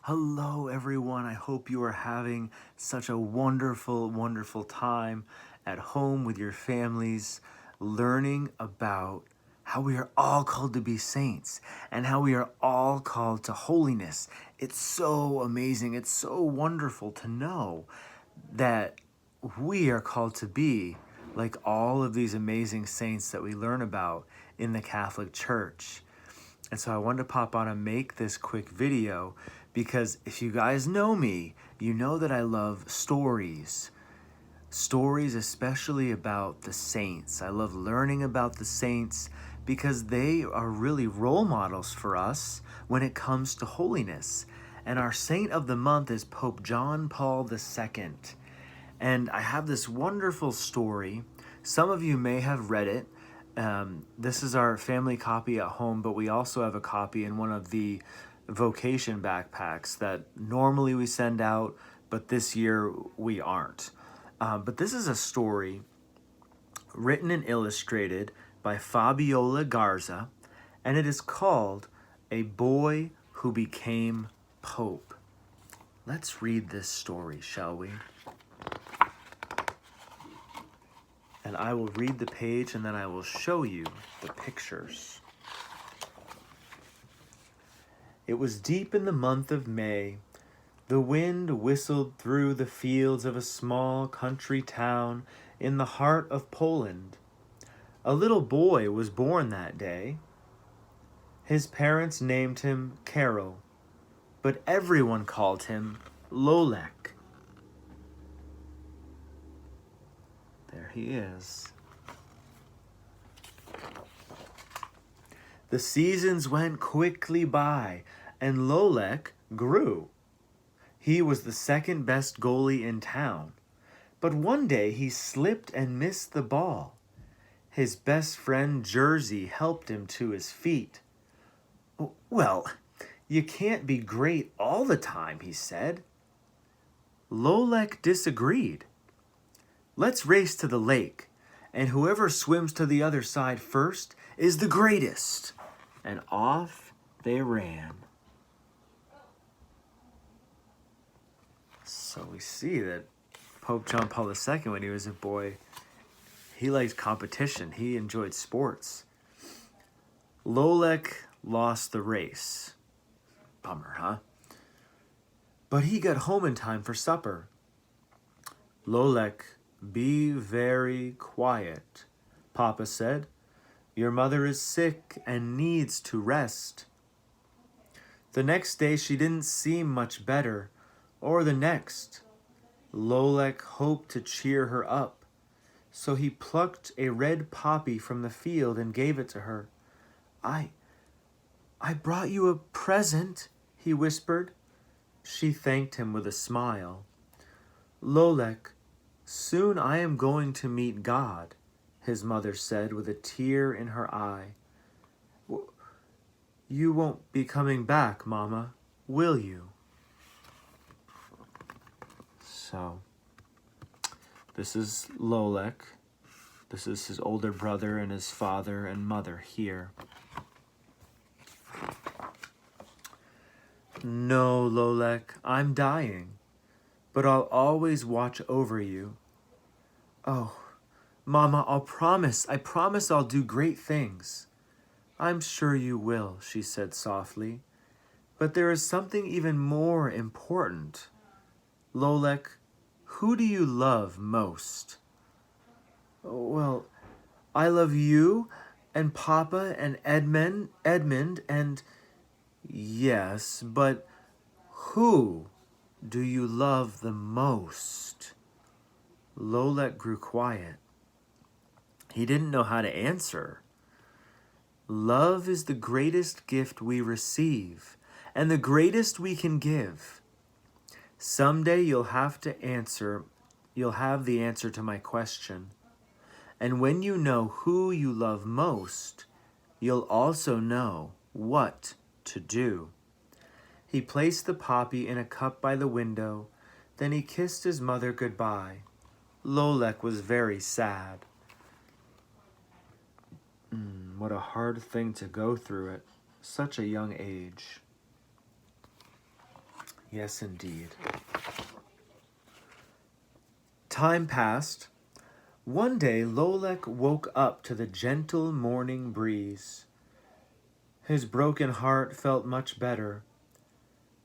Hello, everyone. I hope you are having such a wonderful, wonderful time at home with your families, learning about how we are all called to be saints and how we are all called to holiness. It's so amazing. It's so wonderful to know that we are called to be like all of these amazing saints that we learn about in the Catholic Church. And so I wanted to pop on and make this quick video because if you guys know me, you know that I love stories. Stories especially about the saints. I love learning about the saints because they are really role models for us when it comes to holiness. And our saint of the month is Pope John Paul II. And I have this wonderful story. Some of you may have read it. This is our family copy at home, but we also have a copy in one of the vocation backpacks that normally we send out, but this year we aren't. But this is a story written and illustrated by Fabiola Garza, and it is called A Boy Who Became Pope. Let's read this story, shall we? And I will read the page and then I will show you the pictures. It was deep in the month of May. The wind whistled through the fields of a small country town in the heart of Poland. A little boy was born that day. His parents named him Karol, but everyone called him Lolek. There he is. The seasons went quickly by, and Lolek grew. He was the second best goalie in town. But one day he slipped and missed the ball. His best friend Jerzy helped him to his feet. "Well, you can't be great all the time," he said. Lolek disagreed. "Let's race to the lake, and whoever swims to the other side first is the greatest." And off they ran. So we see that Pope John Paul II, when he was a boy, he liked competition. He enjoyed sports. Lolek lost the race. Bummer, huh? But he got home in time for supper. "Lolek, be very quiet," Papa said. "Your mother is sick and needs to rest." The next day she didn't seem much better, or the next. Lolek hoped to cheer her up, so he plucked a red poppy from the field and gave it to her. I brought you a present," he whispered. She thanked him with a smile. "Lolek, soon I am going to meet God," his mother said with a tear in her eye. "You won't be coming back, Mama, will you?" So, this is Lolek. This is his older brother and his father and mother here. "No, Lolek, I'm dying, but I'll always watch over you." "Oh, Mama, I promise I'll do great things." "I'm sure you will," she said softly. "But there is something even more important. Lolek, who do you love most?" "Well, I love you and Papa and Edmund and..." "Yes, but who do you love the most?" Lolek grew quiet. He didn't know how to answer. Love is the greatest gift we receive, and the greatest we can give. Someday you'll have the answer to my question. And when you know who you love most, you'll also know what to do. He placed the poppy in a cup by the window, then he kissed his mother goodbye. Lolek was very sad. What a hard thing to go through at such a young age. Yes, indeed. Time passed. One day, Lolek woke up to the gentle morning breeze. His broken heart felt much better.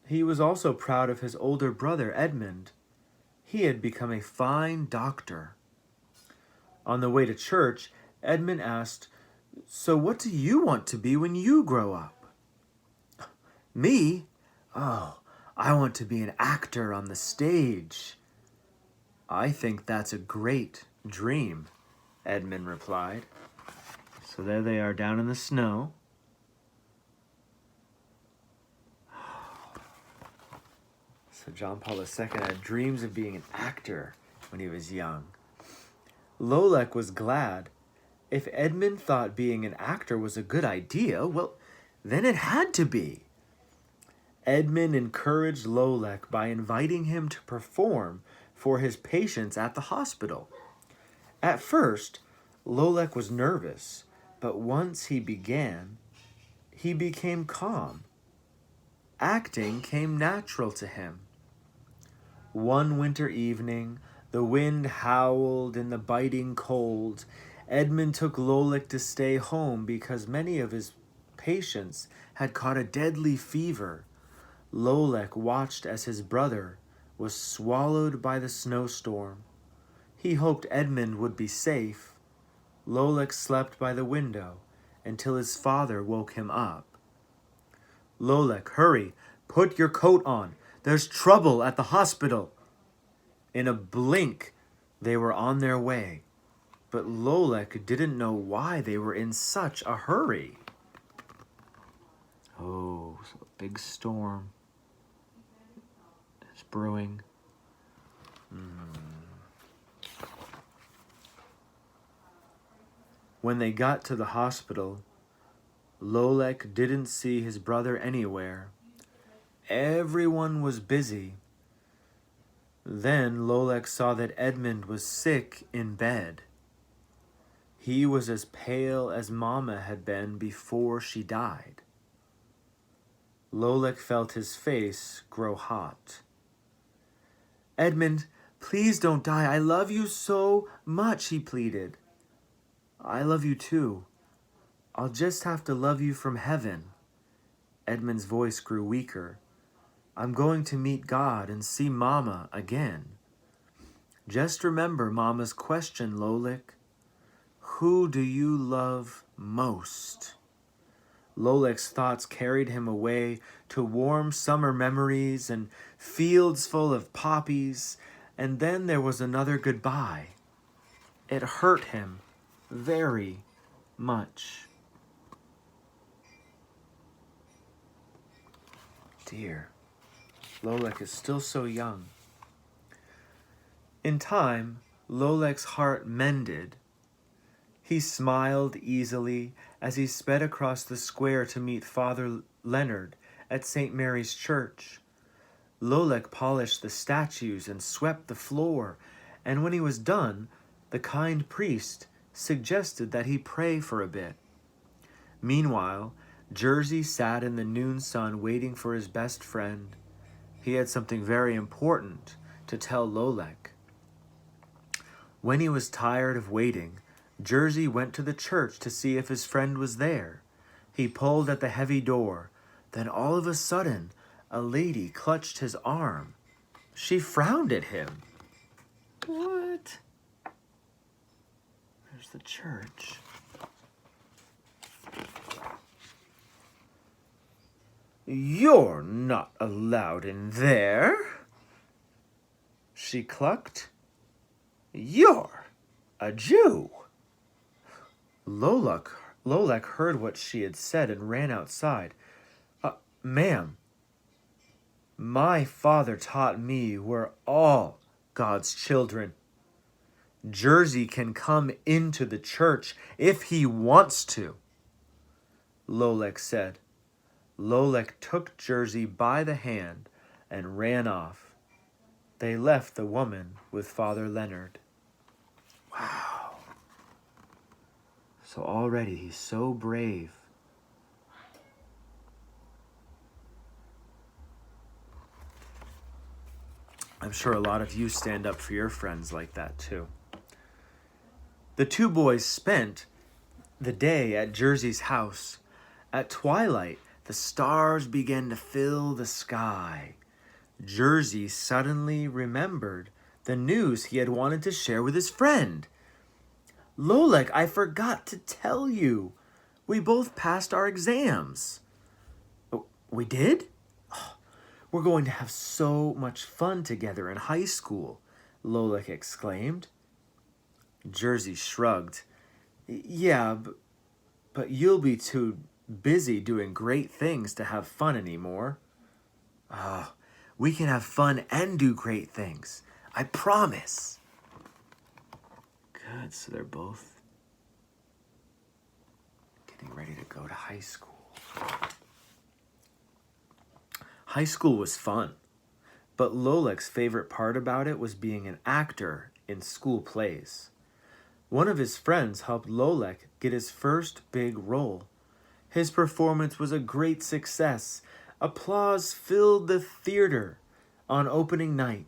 He was also proud of his older brother, Edmund. He had become a fine doctor. On the way to church, Edmund asked, "So what do you want to be when you grow up?" "Me? Oh, I want to be an actor on the stage." "I think that's a great dream," Edmund replied. So there they are down in the snow. So John Paul II had dreams of being an actor when he was young. Lolek was glad. If Edmund thought being an actor was a good idea, well, then it had to be. Edmund encouraged Lolek by inviting him to perform for his patients at the hospital. At first, Lolek was nervous, but once he began, he became calm. Acting came natural to him. One winter evening, the wind howled in the biting cold. Edmund took Lolek to stay home because many of his patients had caught a deadly fever. Lolek watched as his brother was swallowed by the snowstorm. He hoped Edmund would be safe. Lolek slept by the window until his father woke him up. "Lolek, hurry, put your coat on. There's trouble at the hospital." In a blink, they were on their way, but Lolek didn't know why they were in such a hurry. Oh, so a big storm is brewing. When they got to the hospital, Lolek didn't see his brother anywhere. Everyone was busy. Then Lolek saw that Edmund was sick in bed. He was as pale as Mama had been before she died. Lolek felt his face grow hot. "Edmund, please don't die. I love you so much," he pleaded. "I love you too. I'll just have to love you from heaven." Edmund's voice grew weaker. "I'm going to meet God and see Mama again." "Just remember Mama's question, Lolek. Who do you love most?" Lolek's thoughts carried him away to warm summer memories and fields full of poppies, and then there was another goodbye. It hurt him very much. Dear, Lolek is still so young. In time, Lolek's heart mended. He smiled easily as he sped across the square to meet Father Leonard at St. Mary's Church. Lolek polished the statues and swept the floor, and when he was done, the kind priest suggested that he pray for a bit. Meanwhile, Jersey sat in the noon sun waiting for his best friend. He had something very important to tell Lolek. When he was tired of waiting, Jersey went to the church to see if his friend was there. He pulled at the heavy door. Then all of a sudden, a lady clutched his arm. She frowned at him. What? There's the church. "You're not allowed in there," she clucked. "You're a Jew." Lolek heard what she had said and ran outside. "Ma'am, my father taught me we're all God's children. Jersey can come into the church if he wants to," Lolek said. Lolek took Jersey by the hand and ran off. They left the woman with Father Leonard. Wow. So already he's so brave. I'm sure a lot of you stand up for your friends like that too. The two boys spent the day at Jersey's house. At twilight, the stars began to fill the sky. Jersey suddenly remembered the news he had wanted to share with his friend. Lolek, I forgot to tell you. We both passed our exams. Oh, we did? Oh, we're going to have so much fun together in high school, Lolek exclaimed. Jersey shrugged. Yeah, but you'll be too busy doing great things to have fun anymore. We can have fun and do great things. I promise. Good, so they're both getting ready to go to high school. High school was fun, but Lolek's favorite part about it was being an actor in school plays. One of his friends helped Lolek get his first big role. His performance was a great success. Applause filled the theater on opening night.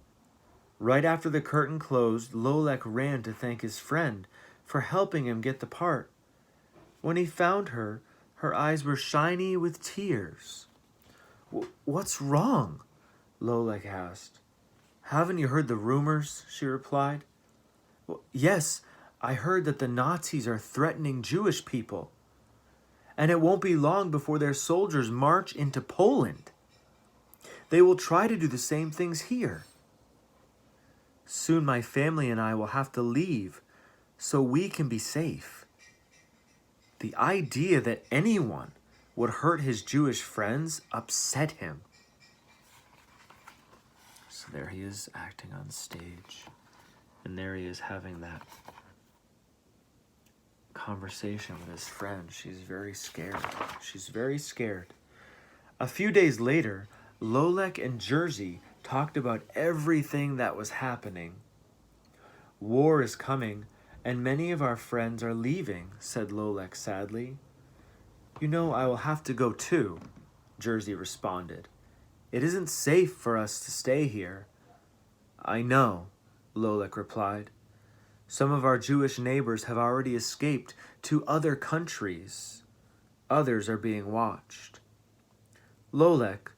Right after the curtain closed, Lolek ran to thank his friend for helping him get the part. When he found her, her eyes were shiny with tears. What's wrong? Lolek asked. Haven't you heard the rumors? She replied. Yes, I heard that the Nazis are threatening Jewish people. And it won't be long before their soldiers march into Poland. They will try to do the same things here. Soon my family and I will have to leave so we can be safe. The idea that anyone would hurt his Jewish friends upset him. So there he is acting on stage. And there he is having that conversation with his friend. She's very scared. She's very scared. A few days later, Lolek and Jersey talked about everything that was happening. War is coming, and many of our friends are leaving, said Lolek sadly. You know, I will have to go too, Jersey responded. It isn't safe for us to stay here. I know, Lolek replied. Some of our Jewish neighbors have already escaped to other countries. Others are being watched. Lolek,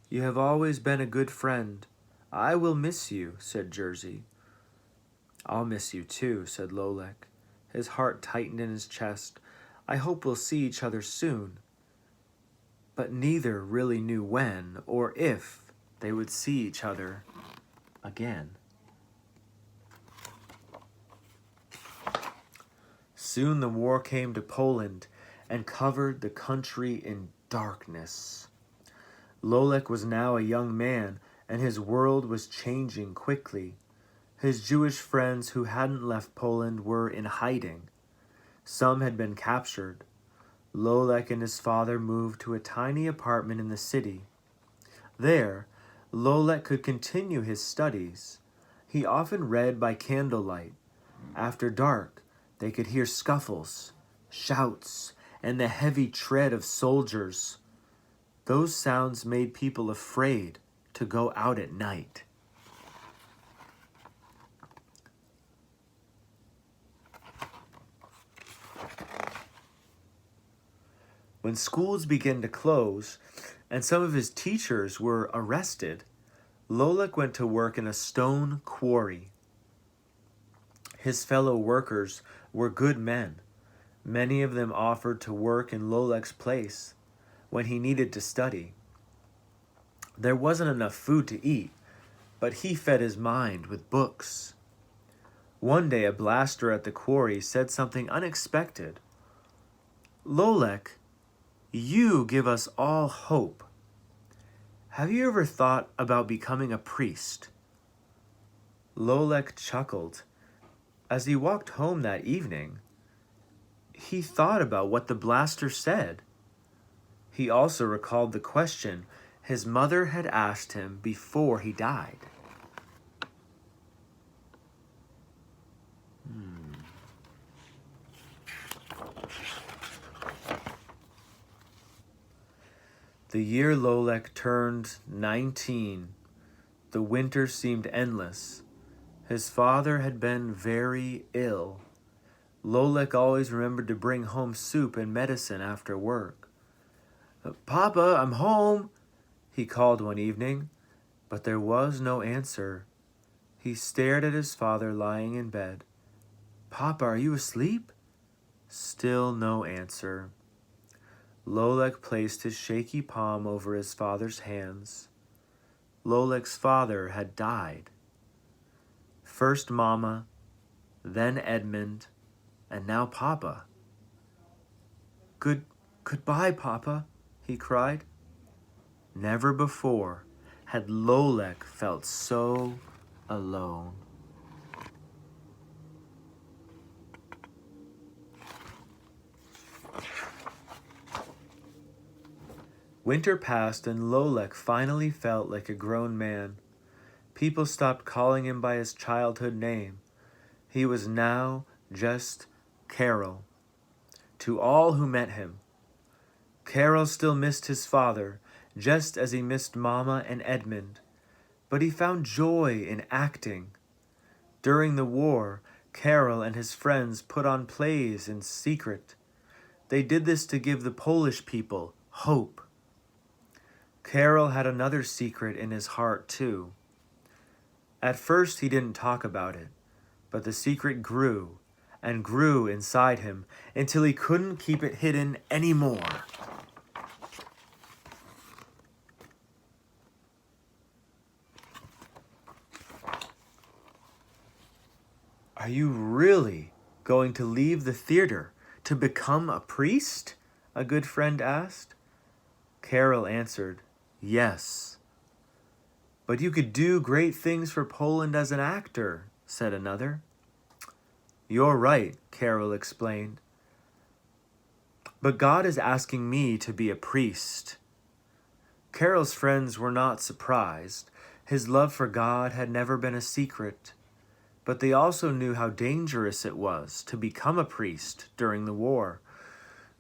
you have always been a good friend. I will miss you, said Jersey. I'll miss you too, said Lolek. His heart tightened in his chest. I hope we'll see each other soon. But neither really knew when or if they would see each other again. Soon the war came to Poland and covered the country in darkness. Lolek was now a young man, and his world was changing quickly. His Jewish friends who hadn't left Poland were in hiding. Some had been captured. Lolek and his father moved to a tiny apartment in the city. There, Lolek could continue his studies. He often read by candlelight. After dark, they could hear scuffles, shouts, and the heavy tread of soldiers. Those sounds made people afraid to go out at night. When schools began to close and some of his teachers were arrested, Lolek went to work in a stone quarry. His fellow workers were good men. Many of them offered to work in Lolek's place when he needed to study. There wasn't enough food to eat, but he fed his mind with books. One day, a blaster at the quarry said something unexpected. Lolek, you give us all hope. Have you ever thought about becoming a priest? Lolek chuckled. As he walked home that evening, he thought about what the blaster said. He also recalled the question his mother had asked him before he died. The year Lolek turned 19, The winter seemed endless. His father had been very ill. Lolek always remembered to bring home soup and medicine after work. "Papa, I'm home," he called one evening, but there was no answer. He stared at his father lying in bed. "Papa, are you asleep?" Still no answer. Lolek placed his shaky palm over his father's hands. Lolek's father had died. First Mama, then Edmund, and now Papa. Goodbye, Papa," he cried. Never before had Lolek felt so alone. Winter passed and Lolek finally felt like a grown man. People stopped calling him by his childhood name. He was now just Carol. To all who met him, Carol still missed his father, just as he missed Mama and Edmund, but he found joy in acting. During the war, Carol and his friends put on plays in secret. They did this to give the Polish people hope. Carol had another secret in his heart, too. At first, he didn't talk about it, but the secret grew and grew inside him until he couldn't keep it hidden anymore. "Are you really going to leave the theater to become a priest?" a good friend asked. Carol answered, "Yes." "But you could do great things for Poland as an actor," said another. "You're right," Carol explained. "But God is asking me to be a priest." Carol's friends were not surprised. His love for God had never been a secret. But they also knew how dangerous it was to become a priest during the war.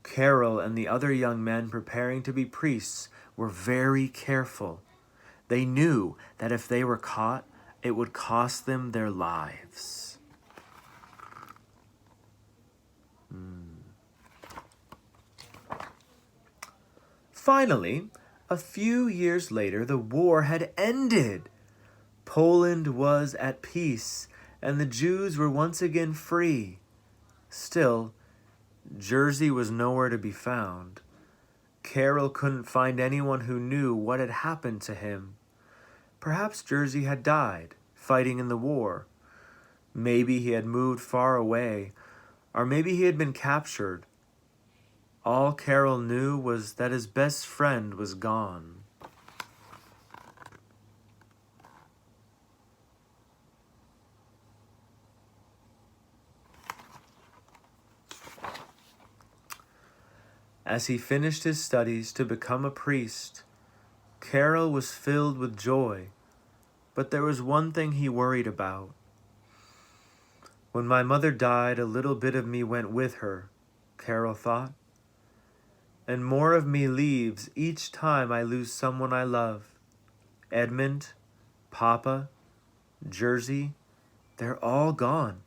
Carol and the other young men preparing to be priests were very careful. They knew that if they were caught, it would cost them their lives. Finally, a few years later, the war had ended. Poland was at peace, and the Jews were once again free. Still, Jerzy was nowhere to be found. Carol couldn't find anyone who knew what had happened to him. Perhaps Jerzy had died, fighting in the war. Maybe he had moved far away, or maybe he had been captured. All Carol knew was that his best friend was gone. As he finished his studies to become a priest, Carol was filled with joy, but there was one thing he worried about. "When my mother died, a little bit of me went with her," Carol thought. "And more of me leaves each time I lose someone I love. Edmund, Papa, Jerzy, they're all gone.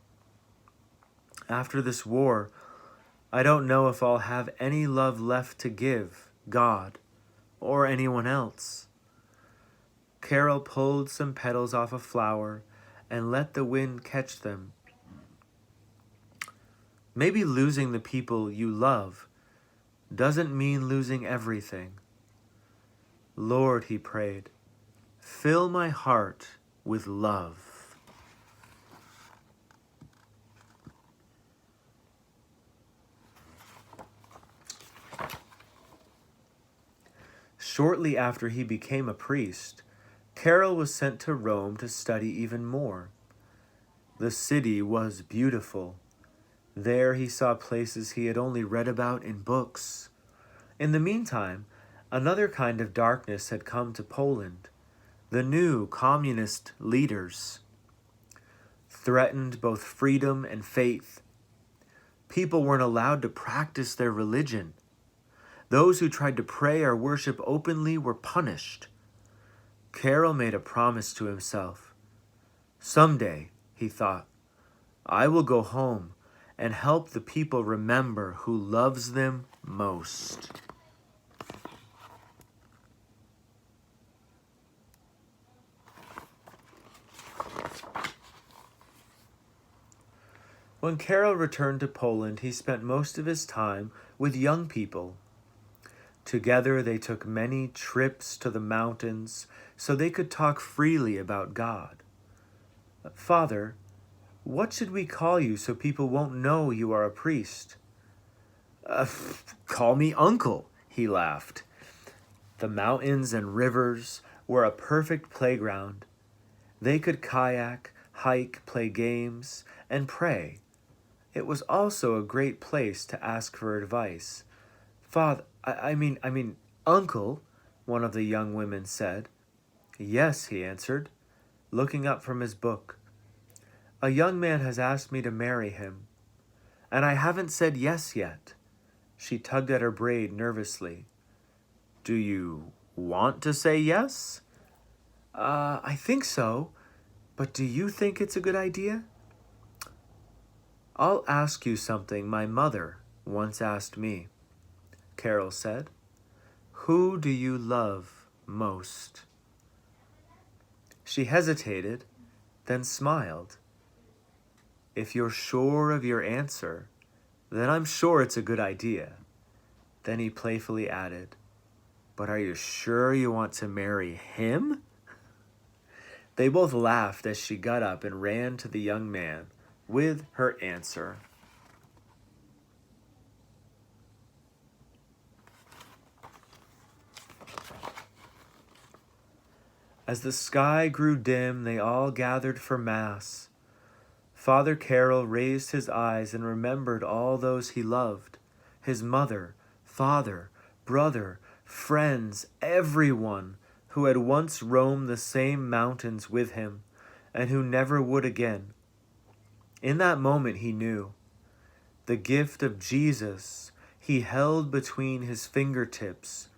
After this war, I don't know if I'll have any love left to give God or anyone else." Carol pulled some petals off a flower and let the wind catch them. Maybe losing the people you love doesn't mean losing everything. "Lord," he prayed, "fill my heart with love." Shortly after he became a priest, Carol was sent to Rome to study even more. The city was beautiful. There he saw places he had only read about in books. In the meantime, another kind of darkness had come to Poland. The new communist leaders threatened both freedom and faith. People weren't allowed to practice their religion. Those who tried to pray or worship openly were punished. Carol made a promise to himself. Someday, he thought, I will go home and help the people remember who loves them most. When Carol returned to Poland, he spent most of his time with young people. Together they took many trips to the mountains so they could talk freely about God. Father, what should we call you so people won't know you are a priest? Call me Uncle, he laughed. The mountains and rivers were a perfect playground. They could kayak, hike, play games, and pray. It was also a great place to ask for advice. Father, I mean, Uncle, one of the young women said. Yes, he answered, looking up from his book. A young man has asked me to marry him, and I haven't said yes yet. She tugged at her braid nervously. Do you want to say yes? I think so, but do you think it's a good idea? I'll ask you something my mother once asked me, Carol said. Who do you love most? She hesitated, then smiled. If you're sure of your answer, then I'm sure it's a good idea. Then he playfully added, but are you sure you want to marry him? They both laughed as she got up and ran to the young man with her answer. As the sky grew dim, they all gathered for Mass. Father Carol raised his eyes and remembered all those he loved, his mother, father, brother, friends, everyone who had once roamed the same mountains with him and who never would again. In that moment he knew the gift of Jesus he held between his fingertips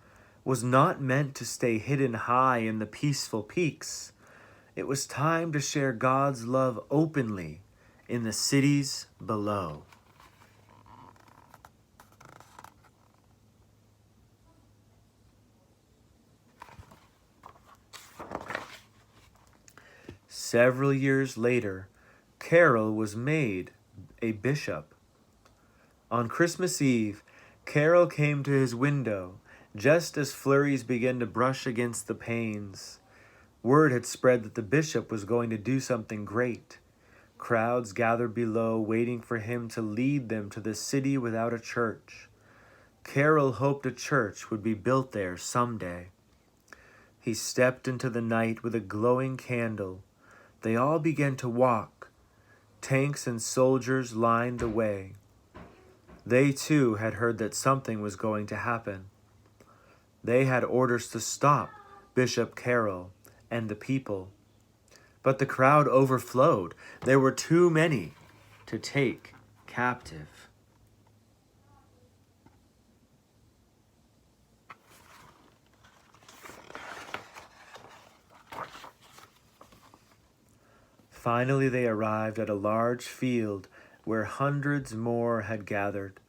was not meant to stay hidden high in the peaceful peaks. It was time to share God's love openly in the cities below. Several years later, Carol was made a bishop. On Christmas Eve, Carol came to his window just as flurries began to brush against the panes. Word had spread that the bishop was going to do something great. Crowds gathered below, waiting for him to lead them to the city without a church. Carol hoped a church would be built there someday. He stepped into the night with a glowing candle. They all began to walk. Tanks and soldiers lined the way. They too had heard that something was going to happen. They had orders to stop Bishop Carol and the people. But the crowd overflowed. There were too many to take captive. Finally, they arrived at a large field where hundreds more had gathered.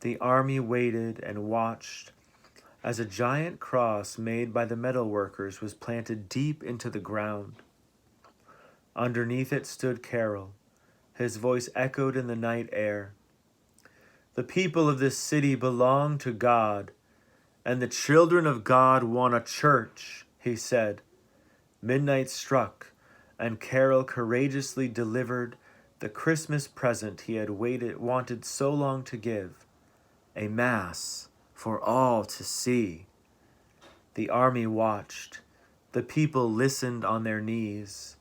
The army waited and watched as a giant cross made by the metal workers was planted deep into the ground. Underneath it stood Carol. His voice echoed in the night air. The people of this city belong to God, and the children of God want a church, he said. Midnight struck, and Carol courageously delivered the Christmas present he had wanted so long to give, a Mass for all to see. The army watched, the people listened on their knees,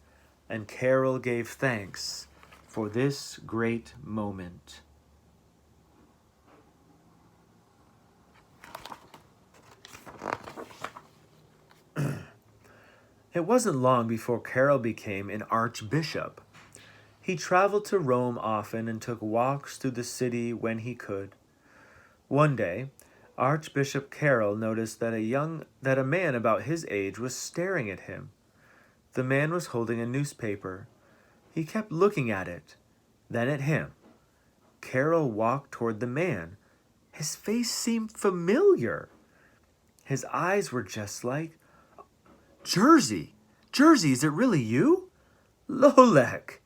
and Carol gave thanks for this great moment. It wasn't long before Carol became an archbishop. He traveled to Rome often and took walks through the city when he could. One day, Archbishop Carroll noticed that a man about his age was staring at him. The man was holding a newspaper. He kept looking at it, then at him. Carroll walked toward the man. His face seemed familiar. His eyes were just like, Jersey! Jersey, is it really you? Lolek!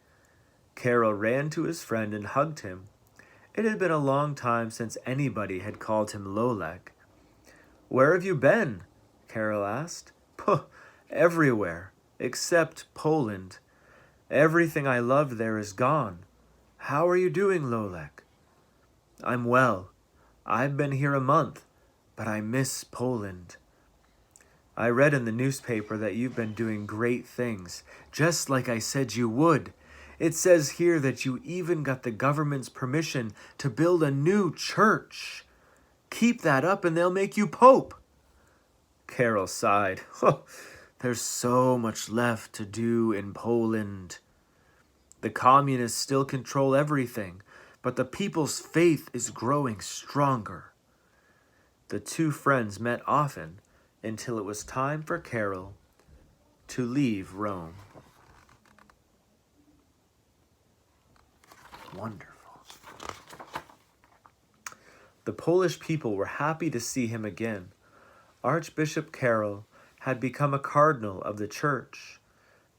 Carroll ran to his friend and hugged him. It had been a long time since anybody had called him Lolek. Where have you been? Carroll asked. Puh, everywhere, except Poland. Everything I loved there is gone. How are you doing, Lolek? I'm well. I've been here a month, but I miss Poland. I read in the newspaper that you've been doing great things, just like I said you would. It says here that you even got the government's permission to build a new church. Keep that up and they'll make you Pope. Carroll sighed. Oh, there's so much left to do in Poland. The communists still control everything, but the people's faith is growing stronger. The two friends met often until it was time for Carroll to leave Rome. Wonderful. The Polish people were happy to see him again. Archbishop Carroll had become a cardinal of the church.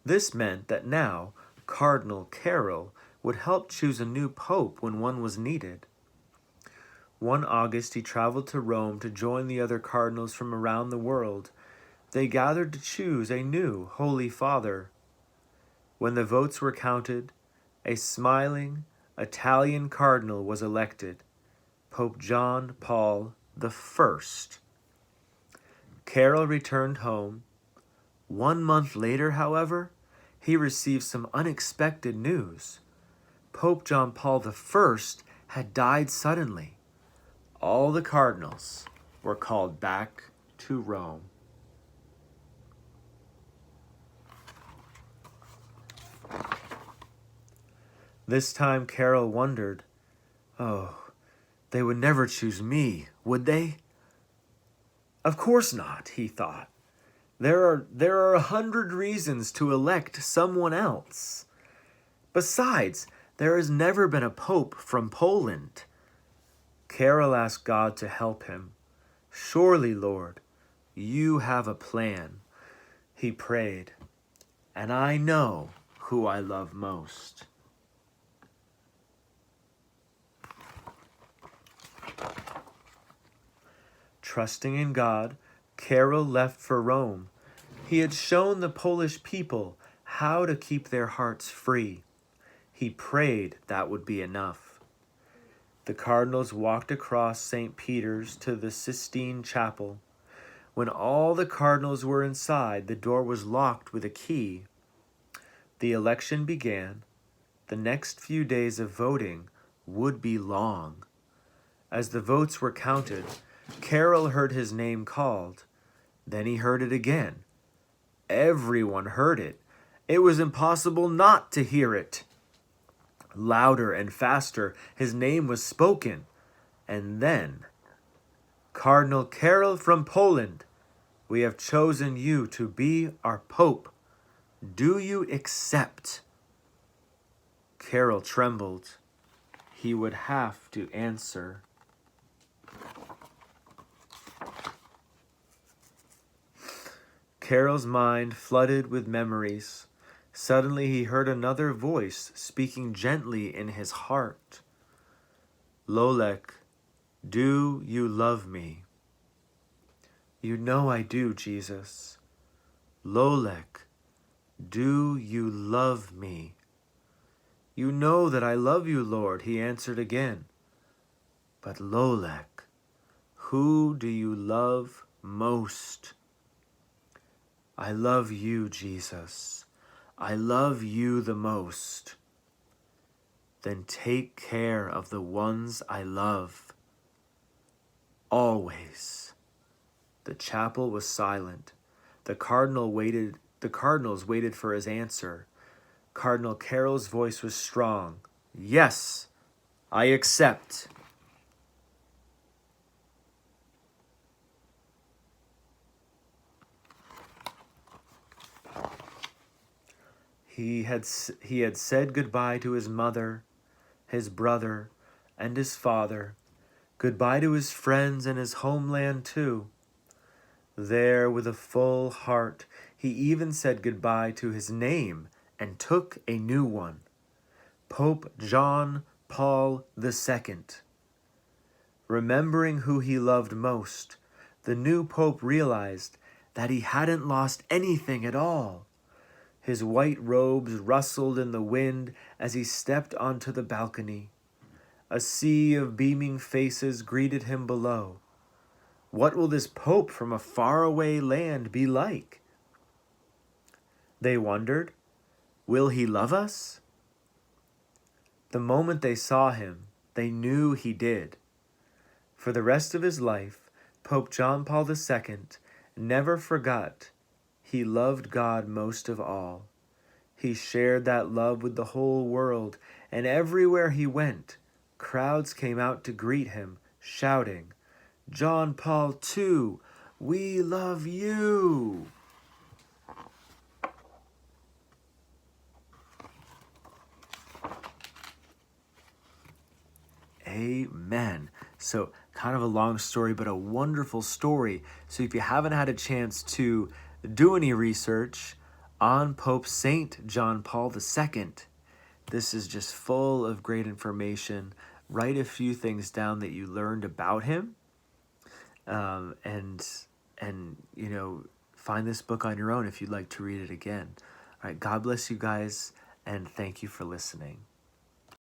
This meant that now Cardinal Carroll would help choose a new pope when one was needed. One August he traveled to Rome to join the other cardinals from around the world. They gathered to choose a new Holy Father. When the votes were counted, a smiling Italian cardinal was elected, Pope John Paul I. Carroll returned home. 1 month later, however, he received some unexpected news. Pope John Paul I had died suddenly. All the cardinals were called back to Rome. This time Carroll wondered, oh, they would never choose me, would they? Of course not, he thought. There are 100 reasons to elect someone else. Besides, there has never been a pope from Poland. Carroll asked God to help him. Surely, Lord, you have a plan. He prayed, and I know who I love most. Trusting in God, Carroll left for Rome. He had shown the Polish people how to keep their hearts free. He prayed that would be enough. The cardinals walked across St. Peter's to the Sistine Chapel. When all the cardinals were inside, the door was locked with a key. The election began. The next few days of voting would be long. As the votes were counted, Carroll heard his name called. Then he heard it again. Everyone heard it. It was impossible not to hear it. Louder and faster, his name was spoken. And then, Cardinal Carroll from Poland, we have chosen you to be our Pope. Do you accept? Carroll trembled. He would have to answer. Carroll's mind flooded with memories. Suddenly he heard another voice speaking gently in his heart. Lolek, do you love me? You know I do, Jesus. Lolek, do you love me? You know that I love you, Lord, he answered again. But Lolek, who do you love most? I love you, Jesus. I love you the most. Then take care of the ones I love. Always. The chapel was silent. The cardinals waited for his answer. Cardinal Carroll's voice was strong. Yes, I accept. He had said goodbye to his mother, his brother, and his father, goodbye to his friends and his homeland too. There, with a full heart, he even said goodbye to his name and took a new one, Pope John Paul II. Remembering who he loved most, the new pope realized that he hadn't lost anything at all. His white robes rustled in the wind as he stepped onto the balcony. A sea of beaming faces greeted him below. What will this pope from a faraway land be like? They wondered. Will he love us? The moment they saw him, they knew he did. For the rest of his life, Pope John Paul II never forgot he loved God most of all. He shared that love with the whole world, and everywhere he went, crowds came out to greet him, shouting, "John Paul II, we love you!" Amen. So, kind of a long story, but a wonderful story. So, if you haven't had a chance to do any research on Pope Saint John Paul II, this is just full of great information. Write a few things down that you learned about him, and find this book on your own if you'd like to read it again. All right, God bless you guys, and thank you for listening.